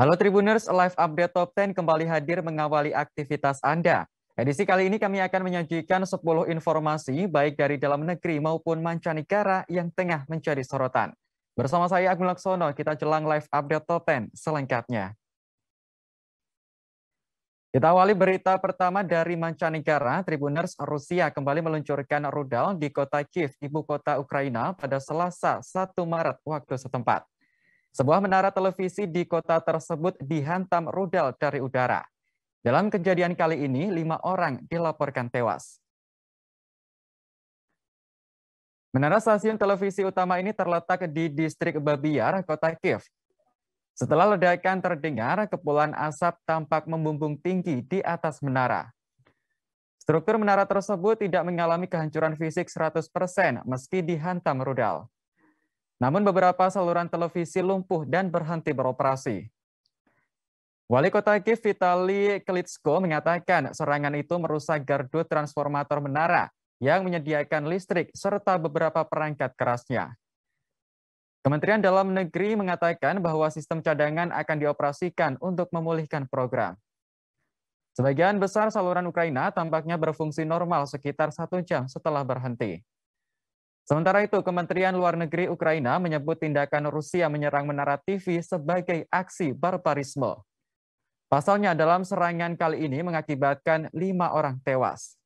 Halo Tribuners, live update Top 10 kembali hadir mengawali aktivitas Anda. Edisi kali ini kami akan menyajikan 10 informasi baik dari dalam negeri maupun mancanegara yang tengah menjadi sorotan. Bersama saya Agung Laksono, kita jelang live update Top 10 selengkapnya. Kita awali berita pertama dari mancanegara. Tribuners, Rusia kembali meluncurkan rudal di kota Kiev, ibu kota Ukraina pada Selasa 1 Maret waktu setempat. Sebuah menara televisi di kota tersebut dihantam rudal dari udara. Dalam kejadian kali ini, 5 orang dilaporkan tewas. Menara stasiun televisi utama ini terletak di distrik Babiar, kota Kiev. Setelah ledakan terdengar, kepulan asap tampak membumbung tinggi di atas menara. Struktur menara tersebut tidak mengalami kehancuran fisik 100% meski dihantam rudal. Namun beberapa saluran televisi lumpuh dan berhenti beroperasi. Wali Kota Kiev Vitali Klitschko mengatakan serangan itu merusak gardu transformator menara yang menyediakan listrik serta beberapa perangkat kerasnya. Kementerian Dalam Negeri mengatakan bahwa sistem cadangan akan dioperasikan untuk memulihkan program. Sebagian besar saluran Ukraina tampaknya berfungsi normal sekitar 1 jam setelah berhenti. Sementara itu, Kementerian Luar Negeri Ukraina menyebut tindakan Rusia menyerang menara TV sebagai aksi barbarisme. Pasalnya, dalam serangan kali ini mengakibatkan 5 orang tewas.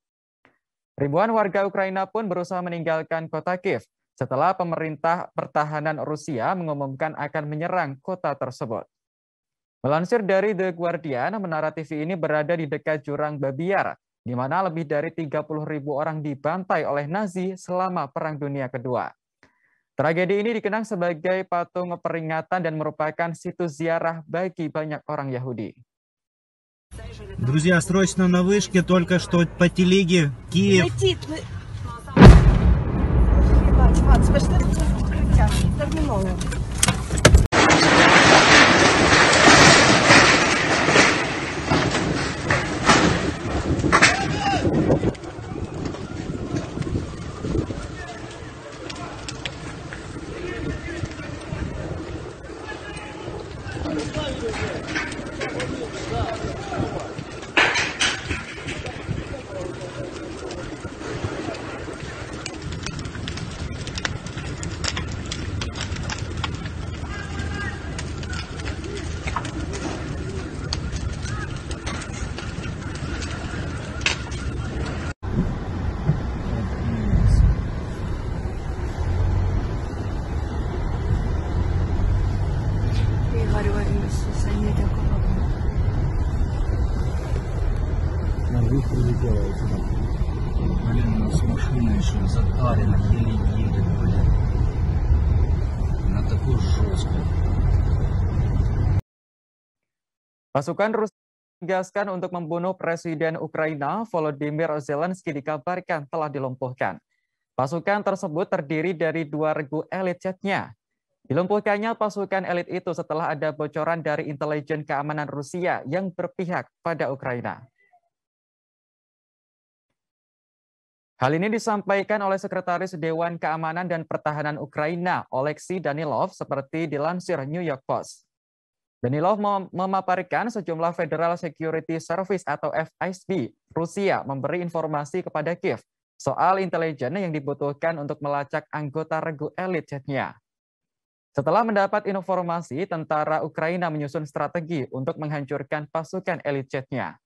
Ribuan warga Ukraina pun berusaha meninggalkan kota Kiev setelah pemerintah pertahanan Rusia mengumumkan akan menyerang kota tersebut. Melansir dari The Guardian, menara TV ini berada di dekat jurang Babiar, di mana lebih dari 30.000 orang dibantai oleh Nazi selama Perang Dunia Kedua. Tragedi ini dikenang sebagai patung peringatan dan merupakan situs ziarah bagi banyak orang Yahudi. Друзья, срочно на вышке, только что по телеге Киев. Блин, у нас машина еще затарена, еле едет, блин. Она такой жесткой. Pasukan Rusia ditugaskan untuk membunuh Presiden Ukraina Volodymyr Zelensky dikabarkan telah dilumpuhkan. Pasukan tersebut terdiri dari 2 regu elit Chechnya. Dilumpuhkannya pasukan elit itu setelah ada bocoran dari intelijen keamanan Rusia yang berpihak pada Ukraina. Hal ini disampaikan oleh Sekretaris Dewan Keamanan dan Pertahanan Ukraina, Oleksiy Danilov, seperti dilansir New York Post. Danilov memaparkan sejumlah Federal Security Service atau FSB Rusia memberi informasi kepada Kiev soal intelijen yang dibutuhkan untuk melacak anggota regu elit Chechnya. Setelah mendapat informasi, tentara Ukraina menyusun strategi untuk menghancurkan pasukan elit Chechnya.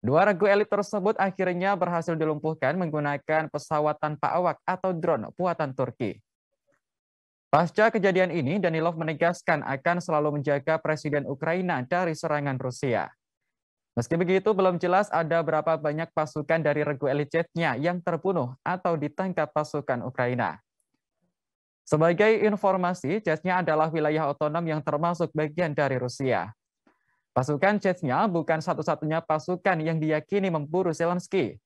2 regu elit tersebut akhirnya berhasil dilumpuhkan menggunakan pesawat tanpa awak atau drone buatan Turki. Pasca kejadian ini, Danilov menegaskan akan selalu menjaga Presiden Ukraina dari serangan Rusia. Meski begitu, belum jelas ada berapa banyak pasukan dari regu elit Chechnya yang terbunuh atau ditangkap pasukan Ukraina. Sebagai informasi, Chechnya adalah wilayah otonom yang termasuk bagian dari Rusia. Pasukan Chechnya bukan satu-satunya pasukan yang diyakini memburu Zelensky.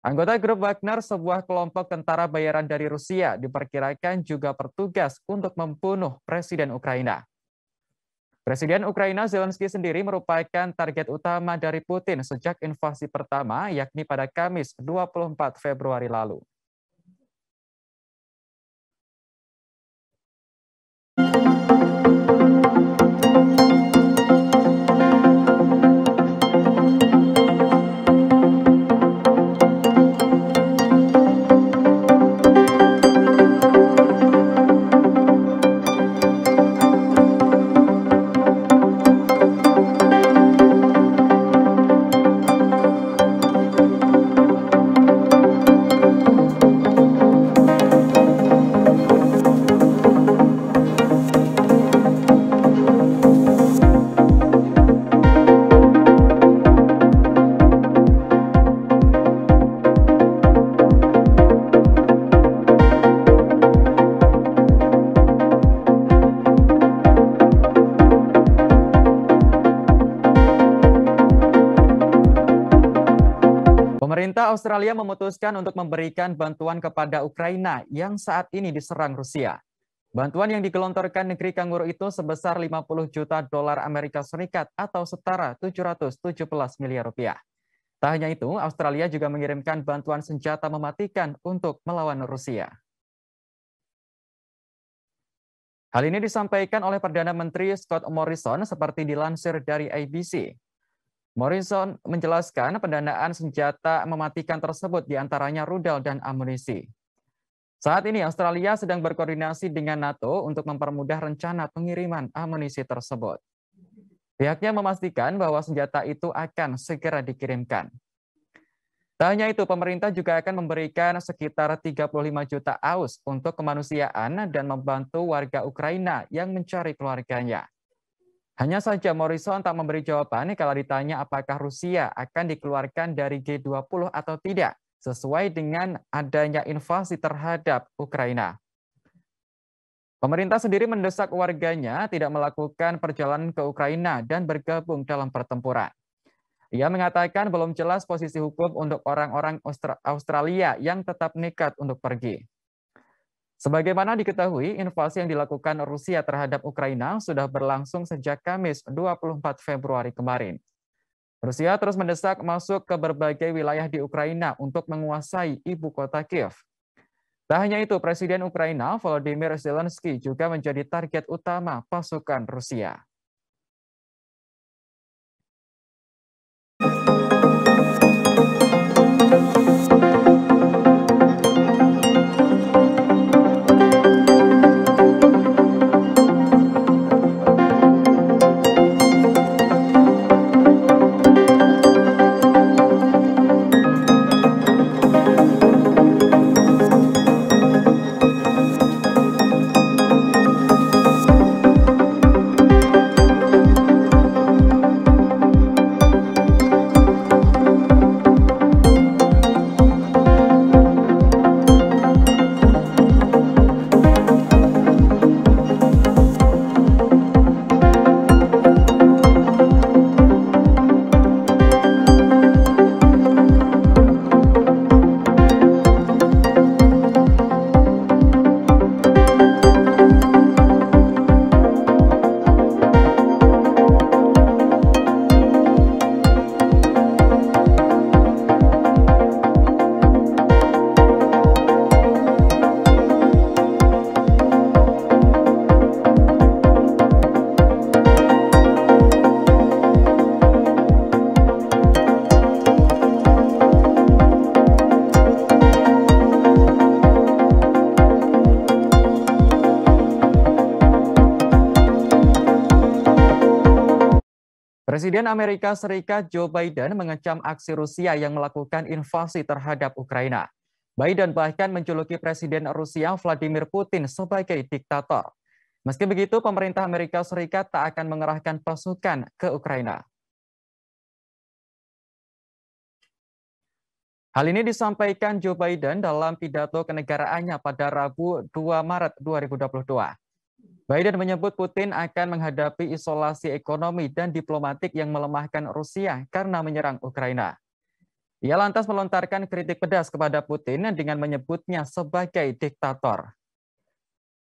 Anggota grup Wagner, sebuah kelompok tentara bayaran dari Rusia, diperkirakan juga bertugas untuk membunuh Presiden Ukraina. Presiden Ukraina Zelensky sendiri merupakan target utama dari Putin sejak invasi pertama, yakni pada Kamis 24 Februari lalu. Pemerintah Australia memutuskan untuk memberikan bantuan kepada Ukraina yang saat ini diserang Rusia. Bantuan yang digelontorkan negeri kanguru itu sebesar 50 juta dolar Amerika Serikat atau setara 717 miliar rupiah. Tak hanya itu, Australia juga mengirimkan bantuan senjata mematikan untuk melawan Rusia. Hal ini disampaikan oleh Perdana Menteri Scott Morrison seperti dilansir dari ABC. Morrison menjelaskan pendanaan senjata mematikan tersebut diantaranya rudal dan amunisi. Saat ini Australia sedang berkoordinasi dengan NATO untuk mempermudah rencana pengiriman amunisi tersebut. Pihaknya memastikan bahwa senjata itu akan segera dikirimkan. Tak hanya itu, pemerintah juga akan memberikan sekitar 35 juta aus untuk kemanusiaan dan membantu warga Ukraina yang mencari keluarganya. Hanya saja Morrison tak memberi jawaban kalau ditanya apakah Rusia akan dikeluarkan dari G20 atau tidak, sesuai dengan adanya invasi terhadap Ukraina. Pemerintah sendiri mendesak warganya tidak melakukan perjalanan ke Ukraina dan bergabung dalam pertempuran. Ia mengatakan belum jelas posisi hukum untuk orang-orang Australia yang tetap nekat untuk pergi. Sebagaimana diketahui, invasi yang dilakukan Rusia terhadap Ukraina sudah berlangsung sejak Kamis 24 Februari kemarin. Rusia terus mendesak masuk ke berbagai wilayah di Ukraina untuk menguasai ibu kota Kiev. Tak hanya itu, Presiden Ukraina Volodymyr Zelensky juga menjadi target utama pasukan Rusia. Presiden Amerika Serikat Joe Biden mengecam aksi Rusia yang melakukan invasi terhadap Ukraina. Biden bahkan menjuluki Presiden Rusia Vladimir Putin sebagai diktator. Meski begitu, pemerintah Amerika Serikat tak akan mengerahkan pasukan ke Ukraina. Hal ini disampaikan Joe Biden dalam pidato kenegaraannya pada Rabu 2 Maret 2022. Biden menyebut Putin akan menghadapi isolasi ekonomi dan diplomatik yang melemahkan Rusia karena menyerang Ukraina. Ia lantas melontarkan kritik pedas kepada Putin dengan menyebutnya sebagai diktator.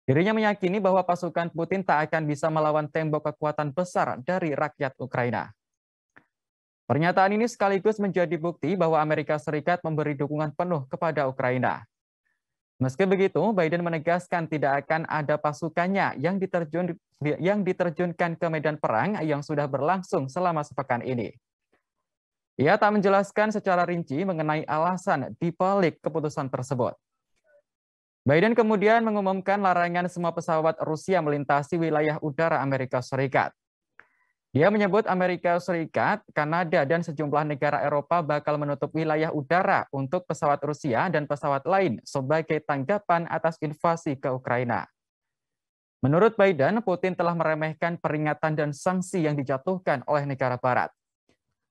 Dirinya meyakini bahwa pasukan Putin tak akan bisa melawan tembok kekuatan besar dari rakyat Ukraina. Pernyataan ini sekaligus menjadi bukti bahwa Amerika Serikat memberi dukungan penuh kepada Ukraina. Meski begitu, Biden menegaskan tidak akan ada pasukannya yang diterjunkan ke medan perang yang sudah berlangsung selama sepekan ini. Ia tak menjelaskan secara rinci mengenai alasan di balik keputusan tersebut. Biden kemudian mengumumkan larangan semua pesawat Rusia melintasi wilayah udara Amerika Serikat. Dia menyebut Amerika Serikat, Kanada, dan sejumlah negara Eropa bakal menutup wilayah udara untuk pesawat Rusia dan pesawat lain sebagai tanggapan atas invasi ke Ukraina. Menurut Biden, Putin telah meremehkan peringatan dan sanksi yang dijatuhkan oleh negara Barat.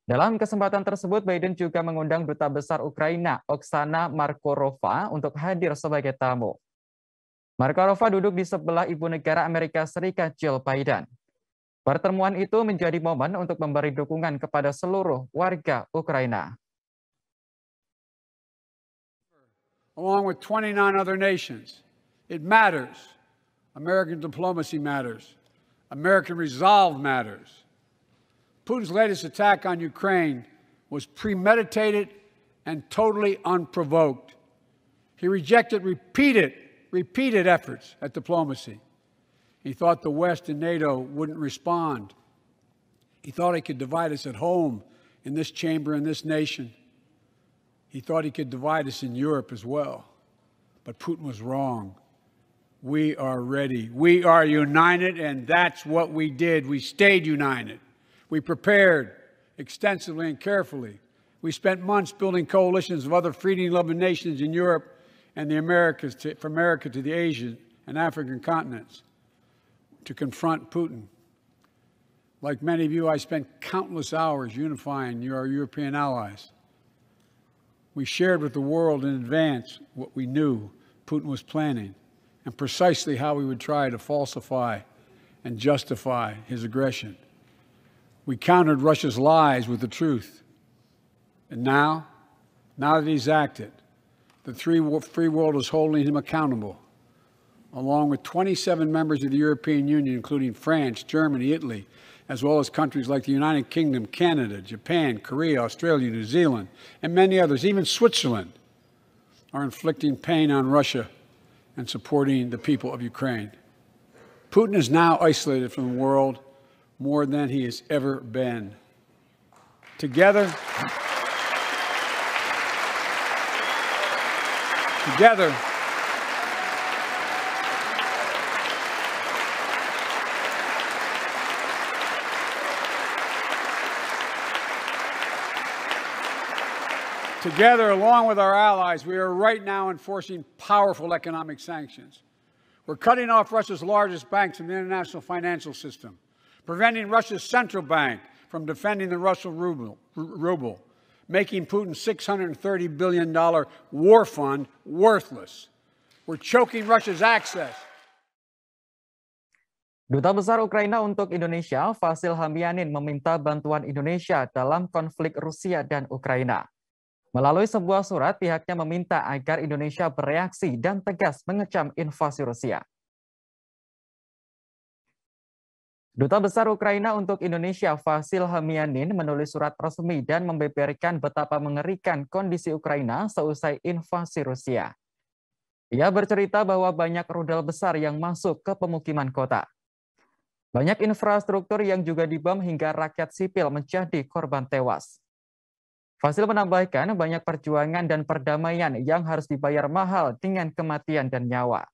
Dalam kesempatan tersebut, Biden juga mengundang Duta Besar Ukraina, Oksana Markarova, untuk hadir sebagai tamu. Markarova duduk di sebelah ibu negara Amerika Serikat, Jill Biden. Pertemuan itu menjadi momen untuk memberi dukungan kepada seluruh warga Ukraina. along with 29 other nations. It matters. American diplomacy matters. American resolve matters. Putin's latest attack on Ukraine was premeditated and totally unprovoked. He rejected repeated efforts at diplomacy. He thought the West and NATO wouldn't respond. He thought he could divide us at home, in this chamber, in this nation. He thought he could divide us in Europe as well. But Putin was wrong. We are ready. We are united, and that's what we did. We stayed united. We prepared extensively and carefully. We spent months building coalitions of other freedom-loving nations in Europe and the Americas, from America to the Asian and African continents, to confront Putin. Like many of you, I spent countless hours unifying our European allies. We shared with the world in advance what we knew Putin was planning and precisely how he would try to falsify and justify his aggression. We countered Russia's lies with the truth. And now that he's acted, the free world is holding him accountable, along with 27 members of the European Union, including France, Germany, Italy, as well as countries like the United Kingdom, Canada, Japan, Korea, Australia, New Zealand, and many others, even Switzerland, are inflicting pain on Russia and supporting the people of Ukraine. Putin is now isolated from the world more than he has ever been. Together, along with our allies, we are right now enforcing powerful economic sanctions. We're cutting off Russia's largest banks from the international financial system, preventing Russia's central bank from defending the Russian ruble, making Putin's $630 billion war fund worthless. We're choking Russia's access. Duta Besar Ukraina untuk Indonesia, Vasil Hamianin, meminta bantuan Indonesia dalam konflik Rusia dan Ukraina. Melalui sebuah surat, pihaknya meminta agar Indonesia bereaksi dan tegas mengecam invasi Rusia. Duta Besar Ukraina untuk Indonesia, Vasil Hamianin, menulis surat resmi dan membeberkan betapa mengerikan kondisi Ukraina seusai invasi Rusia. Ia bercerita bahwa banyak rudal besar yang masuk ke pemukiman kota. Banyak infrastruktur yang juga dibom hingga rakyat sipil menjadi korban tewas. Vasil menambahkan banyak perjuangan dan perdamaian yang harus dibayar mahal dengan kematian dan nyawa.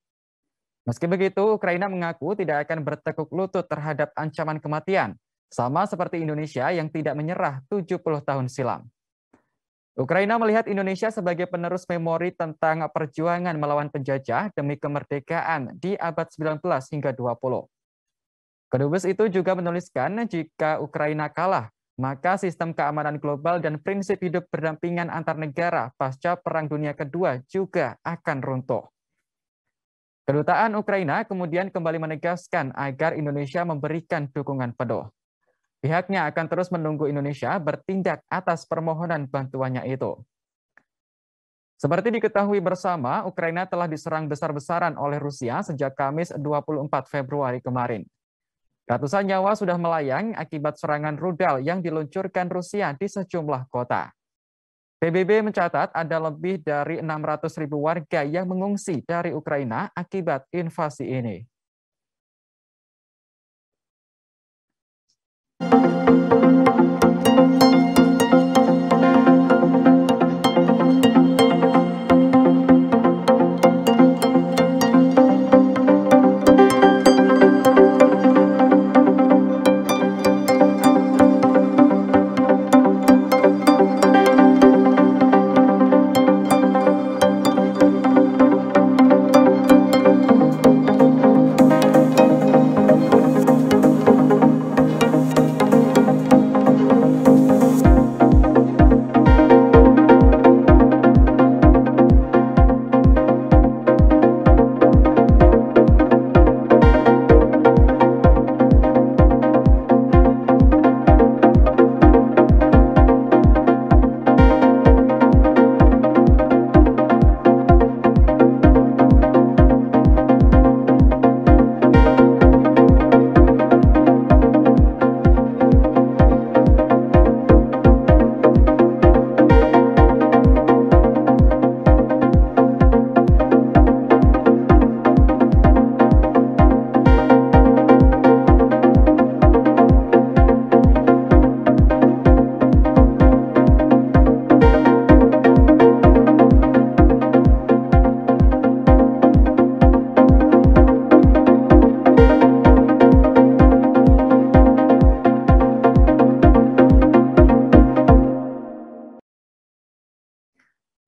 Meski begitu, Ukraina mengaku tidak akan bertekuk lutut terhadap ancaman kematian, sama seperti Indonesia yang tidak menyerah 70 tahun silam. Ukraina melihat Indonesia sebagai penerus memori tentang perjuangan melawan penjajah demi kemerdekaan di abad 19 hingga 20. Kedubes itu juga menuliskan jika Ukraina kalah, maka sistem keamanan global dan prinsip hidup berdampingan antar negara pasca Perang Dunia Kedua juga akan runtuh. Kedutaan Ukraina kemudian kembali menegaskan agar Indonesia memberikan dukungan penuh. Pihaknya akan terus menunggu Indonesia bertindak atas permohonan bantuannya itu. Seperti diketahui bersama, Ukraina telah diserang besar-besaran oleh Rusia sejak Kamis 24 Februari kemarin. Ratusan nyawa sudah melayang akibat serangan rudal yang diluncurkan Rusia di sejumlah kota. PBB mencatat ada lebih dari 600.000 warga yang mengungsi dari Ukraina akibat invasi ini.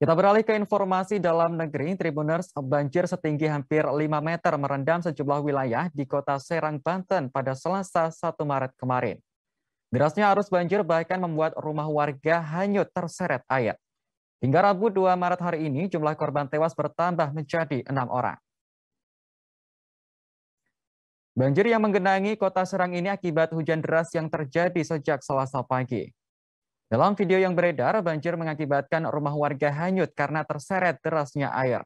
Kita beralih ke informasi dalam negeri. Tribuners, banjir setinggi hampir 5 meter merendam sejumlah wilayah di kota Serang, Banten pada Selasa 1 Maret kemarin. Derasnya arus banjir bahkan membuat rumah warga hanyut terseret air. Hingga Rabu 2 Maret hari ini, jumlah korban tewas bertambah menjadi 6 orang. Banjir yang menggenangi kota Serang ini akibat hujan deras yang terjadi sejak Selasa pagi. Dalam video yang beredar, banjir mengakibatkan rumah warga hanyut karena terseret derasnya air.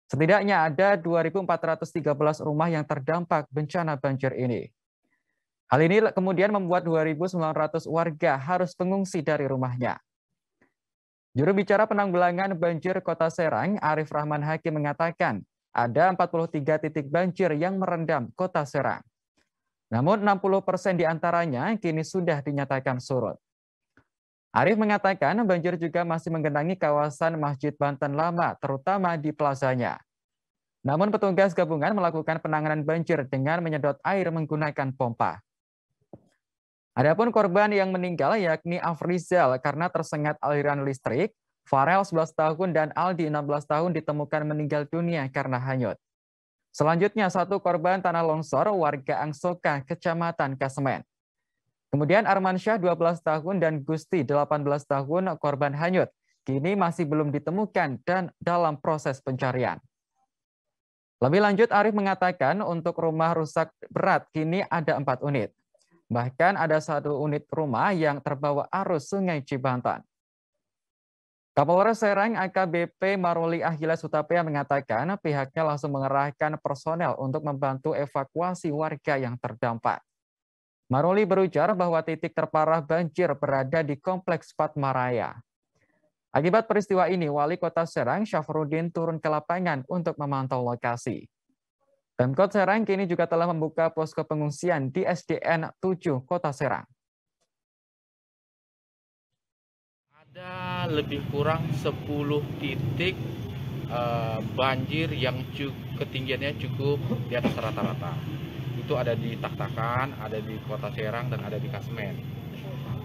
Setidaknya ada 2.413 rumah yang terdampak bencana banjir ini. Hal ini kemudian membuat 2.900 warga harus mengungsi dari rumahnya. Juru bicara penanggulangan banjir Kota Serang, Arif Rahman Hakim mengatakan ada 43 titik banjir yang merendam Kota Serang. Namun 60% diantaranya kini sudah dinyatakan surut. Arif mengatakan banjir juga masih menggenangi kawasan Masjid Banten Lama, terutama di plazanya. Namun petugas gabungan melakukan penanganan banjir dengan menyedot air menggunakan pompa. Adapun korban yang meninggal yakni Afrizal karena tersengat aliran listrik, Farel 11 tahun dan Aldi 16 tahun ditemukan meninggal dunia karena hanyut. Selanjutnya satu korban tanah longsor warga Angsoka, Kecamatan Kasemen. Kemudian Armansyah 12 tahun dan Gusti 18 tahun korban hanyut. Kini masih belum ditemukan dan dalam proses pencarian. Lebih lanjut Arif mengatakan untuk rumah rusak berat kini ada 4 unit. Bahkan ada 1 unit rumah yang terbawa arus Sungai Cibantan. Kapolres Serang AKBP Maruli Ahila Sutapea mengatakan pihaknya langsung mengerahkan personel untuk membantu evakuasi warga yang terdampak. Maruli berujar bahwa titik terparah banjir berada di Kompleks Fatmaraya. Akibat peristiwa ini, Wali Kota Serang Syafruddin turun ke lapangan untuk memantau lokasi. Pemkot Serang kini juga telah membuka posko pengungsian di SDN 7 Kota Serang. Ada lebih kurang 10 titik banjir yang ketinggiannya cukup di atas rata-rata. Itu ada di Taktakan, ada di Kota Serang, dan ada di Kasemen.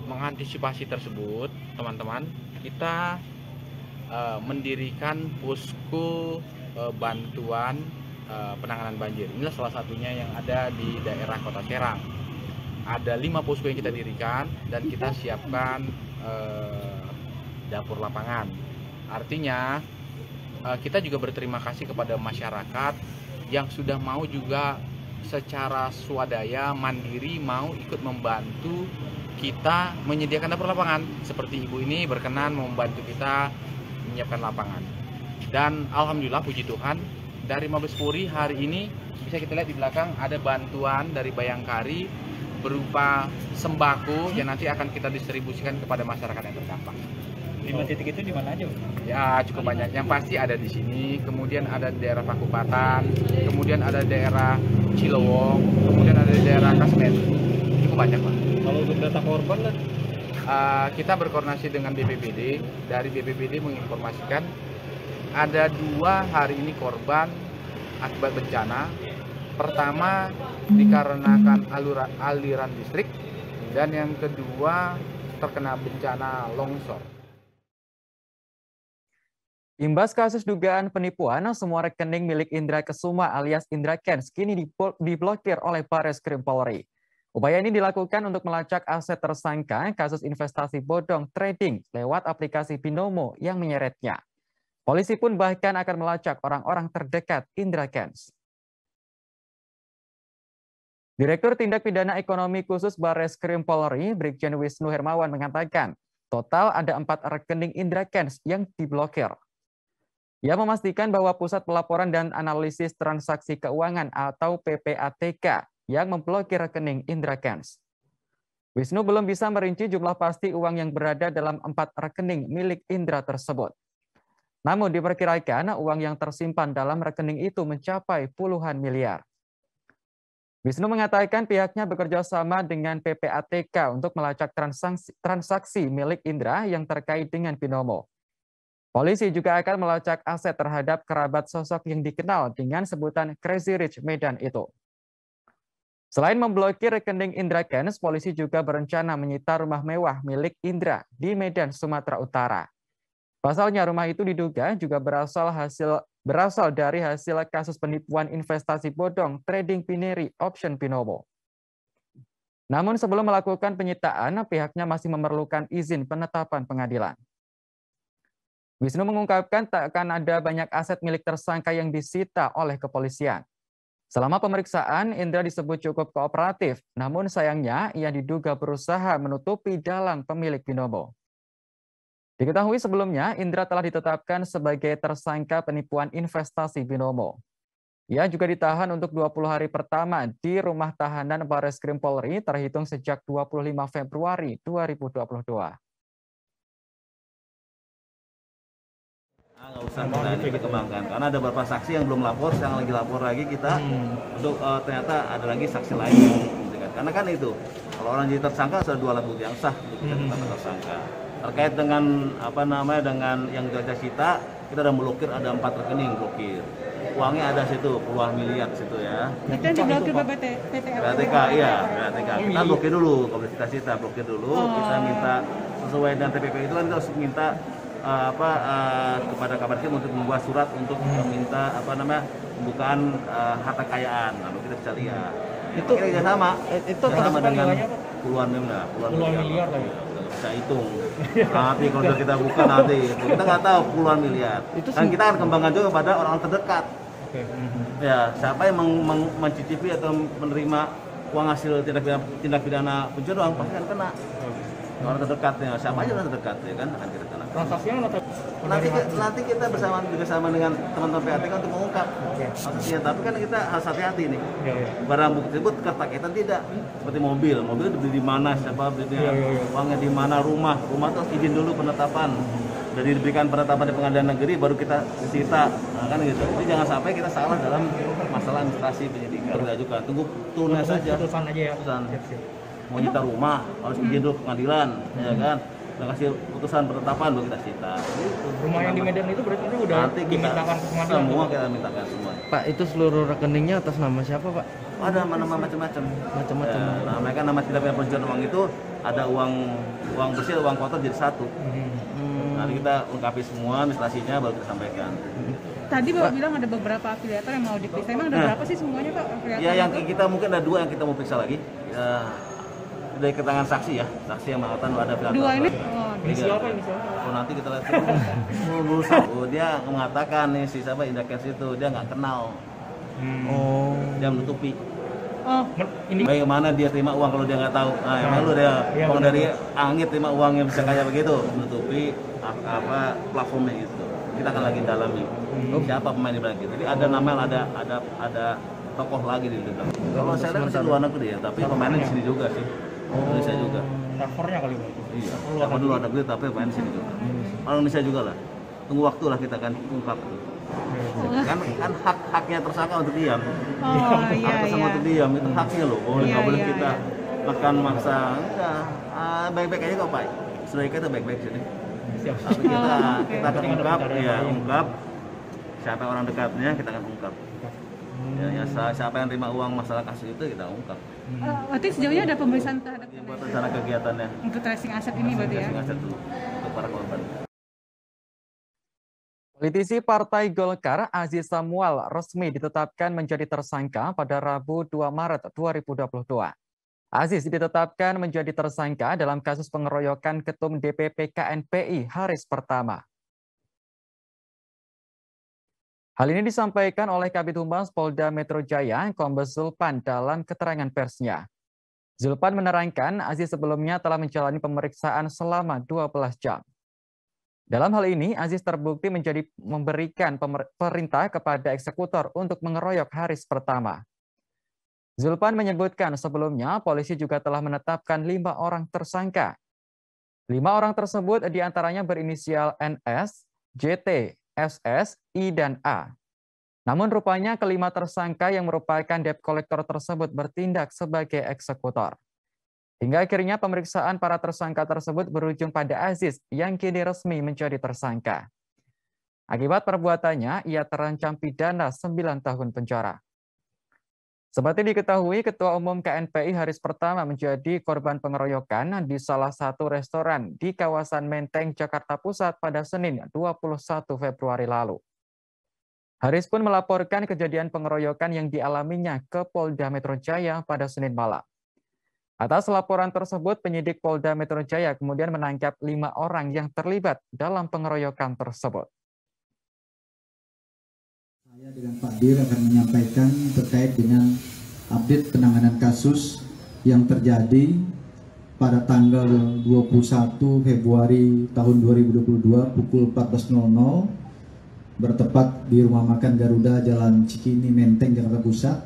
Mengantisipasi tersebut, teman-teman, kita mendirikan posko bantuan penanganan banjir. Inilah salah satunya yang ada di daerah Kota Serang. Ada 5 posko yang kita dirikan dan kita siapkan dapur lapangan. Artinya kita juga berterima kasih kepada masyarakat yang sudah mau juga secara swadaya mandiri mau ikut membantu kita menyediakan dapur lapangan. Seperti ibu ini berkenan membantu kita menyiapkan lapangan. Dan alhamdulillah puji Tuhan dari Mabes Polri hari ini bisa kita lihat di belakang ada bantuan dari Bayangkari berupa sembako yang nanti akan kita distribusikan kepada masyarakat yang terdampak. 5 titik itu di mana aja? Ya cukup banyak. Yang pasti ada di sini, kemudian ada di daerah Pakupatan, kemudian ada daerah Cilowong, kemudian ada di daerah Kasemen. Cukup banyak, Pak. Kalau untuk data korban lah? Kita berkoordinasi dengan BPBD. Dari BPBD menginformasikan ada 2 hari ini korban akibat bencana. Pertama dikarenakan aliran listrik, dan yang kedua terkena bencana longsor. Imbas kasus dugaan penipuan, semua rekening milik Indra Kesuma alias Indra Kents kini diblokir oleh Barreskrim Polri. Upaya ini dilakukan untuk melacak aset tersangka kasus investasi bodong trading lewat aplikasi Binomo yang menyeretnya. Polisi pun bahkan akan melacak orang-orang terdekat Indra Kents. Direktur Tindak Pidana Ekonomi Khusus Barreskrim Polri, Brigjen Wisnu Hermawan mengatakan, total ada 4 rekening Indra Kents yang diblokir. Ia memastikan bahwa Pusat Pelaporan dan Analisis Transaksi Keuangan atau PPATK yang memblokir rekening Indra Kents. Wisnu belum bisa merinci jumlah pasti uang yang berada dalam 4 rekening milik Indra tersebut. Namun diperkirakan uang yang tersimpan dalam rekening itu mencapai puluhan miliar. Wisnu mengatakan pihaknya bekerja sama dengan PPATK untuk melacak transaksi milik Indra yang terkait dengan Binomo. Polisi juga akan melacak aset terhadap kerabat sosok yang dikenal dengan sebutan Crazy Rich Medan itu. Selain memblokir rekening Indra Kents, polisi juga berencana menyita rumah mewah milik Indra di Medan, Sumatera Utara. Pasalnya rumah itu diduga juga berasal dari hasil kasus penipuan investasi bodong trading binary option Binomo. Namun sebelum melakukan penyitaan, pihaknya masih memerlukan izin penetapan pengadilan. Wisnu mengungkapkan tak akan ada banyak aset milik tersangka yang disita oleh kepolisian. Selama pemeriksaan, Indra disebut cukup kooperatif, namun sayangnya ia diduga berusaha menutupi dalang pemilik Binomo. Diketahui sebelumnya, Indra telah ditetapkan sebagai tersangka penipuan investasi Binomo. Ia juga ditahan untuk 20 hari pertama di rumah tahanan Barreskrim Polri terhitung sejak 25 Februari 2022. Nggak usah kita kembangkan karena ada beberapa saksi yang belum lapor, sekarang lagi lapor lagi kita untuk ternyata ada lagi saksi lain, karena kan itu kalau orang jadi tersangka sudah 2 alat bukti yang sah untuk kita tetapkan tersangka. Terkait dengan dengan yang kita cita, kita udah blokir, ada 4 rekening blokir, uangnya ada situ puluhan miliar situ ya. Itu yang diblokir BPTK, iya BPTK. Kita blokir dulu, kalau kita blokir dulu, kita minta sesuai dengan TPP itu kan kita harus minta kepada Kabarskrim untuk membuat surat untuk meminta pembukaan harta kekayaan, lalu kita bisa lihat. Itu sama dengan puluhan miliar lah. Bisa hitung. Nanti kalau kita buka nanti kita nggak tahu puluhan miliar. Dan kita akan kembangkan juga pada orang terdekat. Ya, siapa yang mencicipi atau menerima uang hasil tindak pidana pencurian pasti akan kena. Orang terdekatnya, siapa aja orang terdekat ya kan akan kita kena. Transaksinya nanti kita bersama dengan teman-teman PATK untuk mengungkap transaksinya, tapi kan kita harus hati-hati nih. Barang bukti tersebut kertaketan tidak, seperti mobil dibeli di mana, siapa belinya, uangnya di mana, rumah tuh izin dulu penetapan. Jadi diberikan penetapan di pengadilan negeri baru kita sita, kan gitu. Jadi jangan sampai kita salah dalam masalah administrasi penyidikan. Kita juga tunggu tunas saja. Putusan aja ya. Mau nyita rumah harus izin dulu pengadilan, ya kan? Udah kasih putusan penetapan baru kita sita. Rumah yang di Medan itu berarti udah nanti dimintakan ke pengadilan. Semua kita mintakan semua. Pak, itu seluruh rekeningnya atas nama siapa, Pak? Ada nama macam-macam. Nah, mereka nama tidak punya pencucian uang itu ada uang bersih, uang kotor jadi satu. Nanti kita lengkapi semua administrasinya baru kita sampaikan. Tadi Bapak bilang ada beberapa afiliator yang mau diperiksa. Emang ada berapa sih semuanya Pak afiliator? Ya, yang kita mungkin ada 2 yang kita mau periksa lagi. Dari keterangan saksi ya, saksi yang mengatakan ada afiliator. 2 ini? Inisial apa? Oh, nanti kita lihat dulu. Dia mengatakan nih si siapa Indakers itu dia nggak kenal. Dia menutupi. Ini bagaimana dia terima uang kalau dia nggak tahu? Nah, emang lu dia uang dari angin terima uang yang bisa kayak begitu, menutupi platformnya itu. Kita akan lagi dalami siapa pemain di belakang. Jadi ada nama, ada tokoh lagi di belakang. Kalau saya lihat masih luar negeri ya, tapi pemainnya di sini juga sih. Indonesia juga. servernya kali Pak. Iya. Sama dulu luar negeri tapi pemain di sini juga. Orang Indonesia juga lah. Tunggu waktu lah kita akan ungkap. Kan haknya tersangka untuk diam. Hak tersangka untuk diam itu haknya loh. Nggak boleh kita makan maksa. Enggak. Baik-baik aja kok Pak. Sudah kita baik-baik sini. Tapi kita akan ungkap siapa orang dekatnya, kita akan ungkap. Ya, siapa yang terima uang masalah kasus itu kita ungkap. Berarti sejauh ini ada pemeriksaan terhadap buat rencana kegiatannya untuk tracing aset ini berarti ya? Tracing aset dulu untuk para korban. Politisi Partai Golkar Aziz Samuel resmi ditetapkan menjadi tersangka pada Rabu 2 Maret 2022. Aziz ditetapkan menjadi tersangka dalam kasus pengeroyokan Ketum DPP KNPI Haris Pertama. Hal ini disampaikan oleh Kabid Humas Polda Metro Jaya, Kombes Zulpan dalam keterangan persnya. Zulpan menerangkan Aziz sebelumnya telah menjalani pemeriksaan selama 12 jam. Dalam hal ini, Aziz terbukti memberikan perintah kepada eksekutor untuk mengeroyok Haris Pertama. Zulpan menyebutkan sebelumnya polisi juga telah menetapkan 5 orang tersangka. 5 orang tersebut diantaranya berinisial NS, JT, SS, I, dan A. Namun rupanya kelima tersangka yang merupakan debt collector tersebut bertindak sebagai eksekutor. Hingga akhirnya pemeriksaan para tersangka tersebut berujung pada Aziz yang kini resmi menjadi tersangka. Akibat perbuatannya, ia terancam pidana 9 tahun penjara. Seperti diketahui, Ketua Umum KNPI Haris Pertama menjadi korban pengeroyokan di salah satu restoran di kawasan Menteng, Jakarta Pusat pada Senin 21 Februari lalu. Haris pun melaporkan kejadian pengeroyokan yang dialaminya ke Polda Metro Jaya pada Senin malam. Atas laporan tersebut, penyidik Polda Metro Jaya kemudian menangkap 5 orang yang terlibat dalam pengeroyokan tersebut. Saya dengan Pak Dir akan menyampaikan terkait dengan update penanganan kasus yang terjadi pada tanggal 21 Februari tahun 2022 pukul 14.00 bertepat di Rumah Makan Garuda Jalan Cikini Menteng, Jakarta Pusat,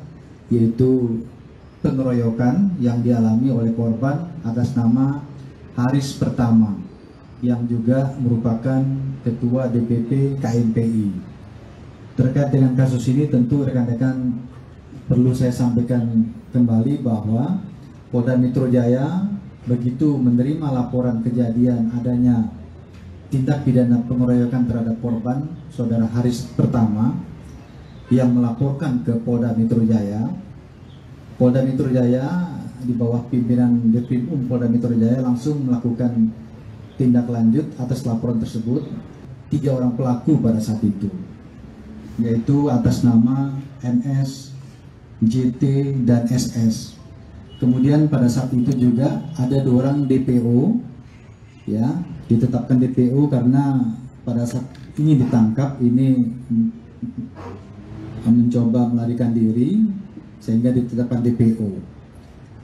yaitu pengeroyokan yang dialami oleh korban atas nama Haris Pertama yang juga merupakan Ketua DPP KNPI. Terkait dengan kasus ini tentu rekan-rekan perlu saya sampaikan kembali bahwa Polda Metro Jaya begitu menerima laporan kejadian adanya tindak pidana pengeroyokan terhadap korban saudara Haris Pertama yang melaporkan ke Polda Metro Jaya. Polda Metro Jaya di bawah pimpinan Ditkrimum Polda Metro Jaya langsung melakukan tindak lanjut atas laporan tersebut. 3 orang pelaku pada saat itu, yaitu atas nama NS, JT, dan SS. Kemudian pada saat itu juga ada 2 orang DPO, ya, ditetapkan DPO karena pada saat ini ditangkap, ini mencoba melarikan diri sehingga ditetapkan DPO.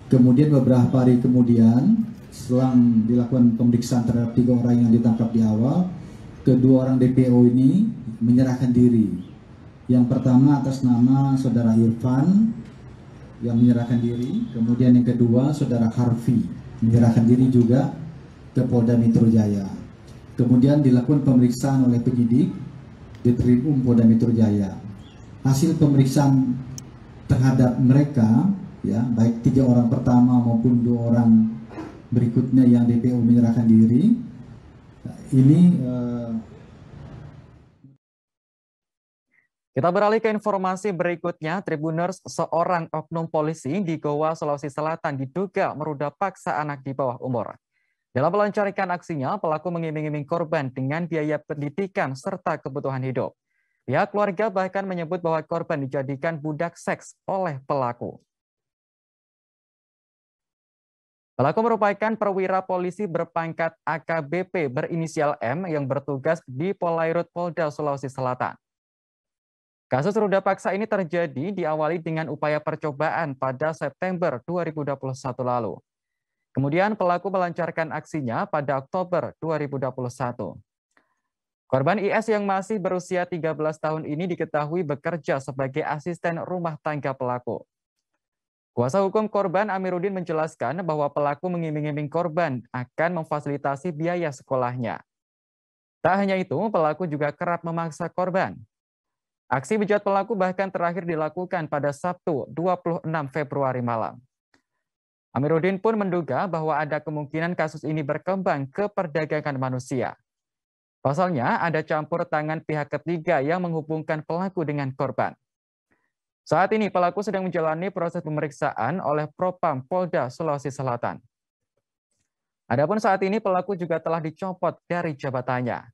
Kemudian beberapa hari kemudian, selang dilakukan pemeriksaan terhadap 3 orang yang ditangkap di awal, kedua orang DPO ini menyerahkan diri. Yang pertama atas nama saudara Irfan yang menyerahkan diri, kemudian yang kedua saudara Harfi menyerahkan diri juga ke Polda Metro Jaya. Kemudian dilakukan pemeriksaan oleh penyidik Ditkrimum Polda Metro Jaya. Hasil pemeriksaan terhadap mereka, ya, baik 3 orang pertama maupun 2 orang berikutnya yang DPO menyerahkan diri, ini Kita beralih ke informasi berikutnya. Tribuners, seorang oknum polisi di Goa, Sulawesi Selatan diduga meruda paksa anak di bawah umur. Dalam melancarkan aksinya, pelaku mengiming-iming korban dengan biaya pendidikan serta kebutuhan hidup. Pihak keluarga bahkan menyebut bahwa korban dijadikan budak seks oleh pelaku. Pelaku merupakan perwira polisi berpangkat AKBP berinisial M yang bertugas di Polairut Polda Sulawesi Selatan. Kasus ruda paksa ini terjadi diawali dengan upaya percobaan pada September 2021 lalu. Kemudian pelaku melancarkan aksinya pada Oktober 2021. Korban IS yang masih berusia 13 tahun ini diketahui bekerja sebagai asisten rumah tangga pelaku. Kuasa hukum korban Amiruddin menjelaskan bahwa pelaku mengiming-iming korban akan memfasilitasi biaya sekolahnya. Tak hanya itu, pelaku juga kerap memaksa korban. Aksi bejat pelaku bahkan terakhir dilakukan pada Sabtu 26 Februari malam. Amiruddin pun menduga bahwa ada kemungkinan kasus ini berkembang ke perdagangan manusia. Pasalnya ada campur tangan pihak ketiga yang menghubungkan pelaku dengan korban. Saat ini pelaku sedang menjalani proses pemeriksaan oleh Propam Polda Sulawesi Selatan. Adapun saat ini pelaku juga telah dicopot dari jabatannya.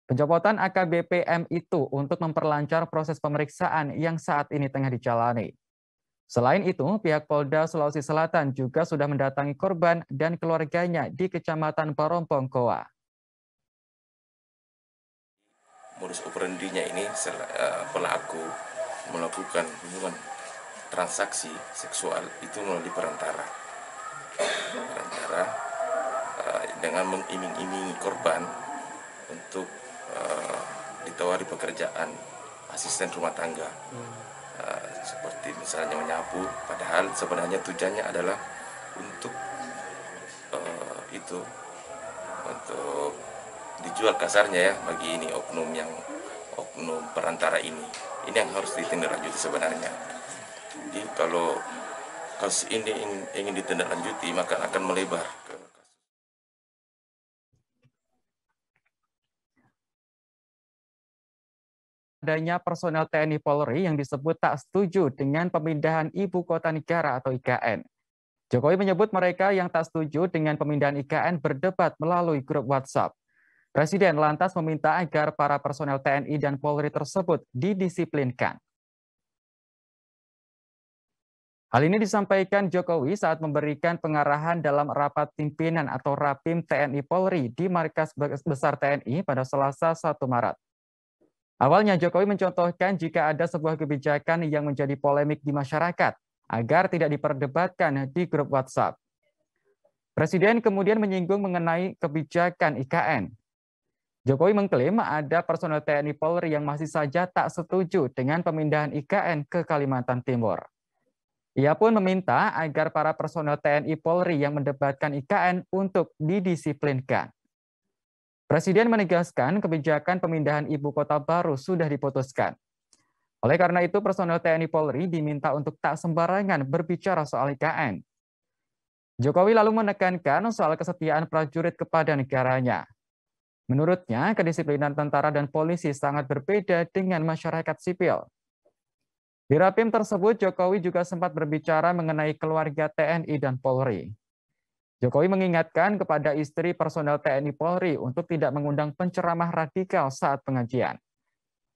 Pencopotan AKBP M itu untuk memperlancar proses pemeriksaan yang saat ini tengah dijalani. Selain itu, pihak Polda Sulawesi Selatan juga sudah mendatangi korban dan keluarganya di Kecamatan Parompong, Goa. Modus operandinya ini pelaku melakukan hubungan transaksi seksual itu melalui perantara dengan mengiming-imingi korban untuk ditawari pekerjaan asisten rumah tangga, seperti misalnya menyapu, padahal sebenarnya tujuannya adalah untuk untuk dijual kasarnya ya bagi ini oknum perantara ini yang harus ditindaklanjuti sebenarnya. Jadi kalau kasus ini ingin ditindaklanjuti maka akan melebar ke adanya personel TNI Polri yang disebut tak setuju dengan pemindahan Ibu Kota Negara atau IKN. Jokowi menyebut mereka yang tak setuju dengan pemindahan IKN berdebat melalui grup WhatsApp. Presiden lantas meminta agar para personel TNI dan Polri tersebut didisiplinkan. Hal ini disampaikan Jokowi saat memberikan pengarahan dalam rapat pimpinan atau Rapim TNI Polri di Markas Besar TNI pada Selasa 1 Maret. Awalnya Jokowi mencontohkan jika ada sebuah kebijakan yang menjadi polemik di masyarakat agar tidak diperdebatkan di grup WhatsApp. Presiden kemudian menyinggung mengenai kebijakan IKN. Jokowi mengklaim ada personel TNI Polri yang masih saja tak setuju dengan pemindahan IKN ke Kalimantan Timur. Ia pun meminta agar para personel TNI Polri yang mendebatkan IKN untuk didisiplinkan. Presiden menegaskan kebijakan pemindahan ibu kota baru sudah diputuskan. Oleh karena itu, personel TNI Polri diminta untuk tak sembarangan berbicara soal IKN. Jokowi lalu menekankan soal kesetiaan prajurit kepada negaranya. Menurutnya, kedisiplinan tentara dan polisi sangat berbeda dengan masyarakat sipil. Di Rapim tersebut, Jokowi juga sempat berbicara mengenai keluarga TNI dan Polri. Jokowi mengingatkan kepada istri personel TNI Polri untuk tidak mengundang penceramah radikal saat pengajian.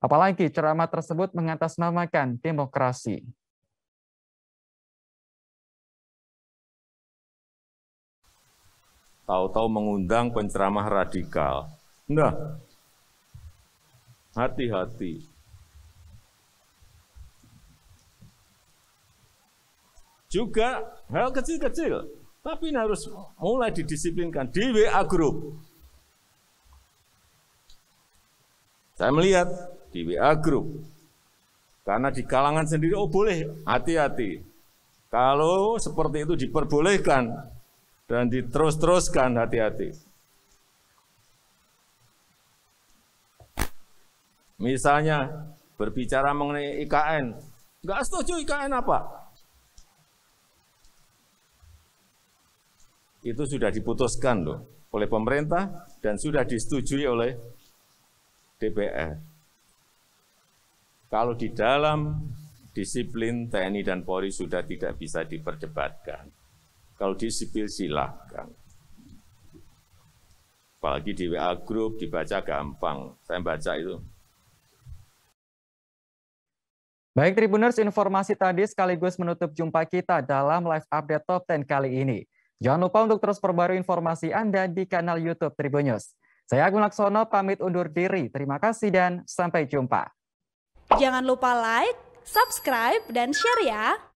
Apalagi ceramah tersebut mengatasnamakan demokrasi. Tahu-tahu mengundang penceramah radikal. Nah, hati-hati. Juga hal kecil-kecil, tapi harus mulai didisiplinkan di WA Group. Saya melihat di WA Group, karena di kalangan sendiri, oh boleh, hati-hati. Kalau seperti itu diperbolehkan dan diterus-teruskan, hati-hati. Misalnya berbicara mengenai IKN, nggak setuju IKN apa? Itu sudah diputuskan loh oleh pemerintah dan sudah disetujui oleh DPR. Kalau di dalam disiplin TNI dan Polri sudah tidak bisa diperdebatkan. Kalau di sipil silahkan. Apalagi di WA Group dibaca gampang. Saya baca itu. Baik Tribuners, informasi tadi sekaligus menutup jumpa kita dalam live update Top 10 kali ini. Jangan lupa untuk terus perbarui informasi Anda di kanal YouTube Tribun News. Saya Agung Laksono pamit undur diri. Terima kasih dan sampai jumpa. Jangan lupa like, subscribe, dan share ya.